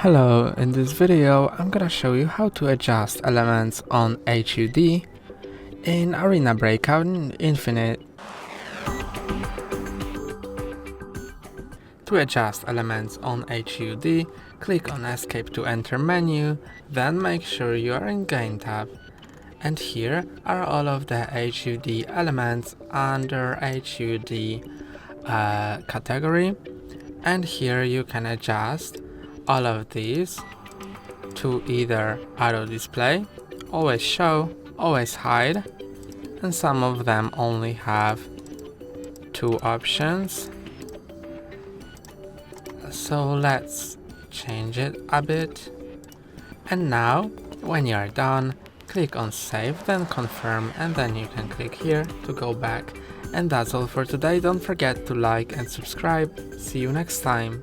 Hello, in this video I'm gonna show you how to adjust elements on HUD in Arena Breakout Infinite. To adjust elements on HUD, click on Escape to enter menu, then make sure you are in Game tab. And here are all of the HUD elements under HUD category, and here you can adjust all of these to either auto display, always show, always hide, and some of them only have two options. So let's change it a bit. And now, when you are done, click on save, then confirm, and then you can click here to go back. And that's all for today. Don't forget to like and subscribe. See you next time.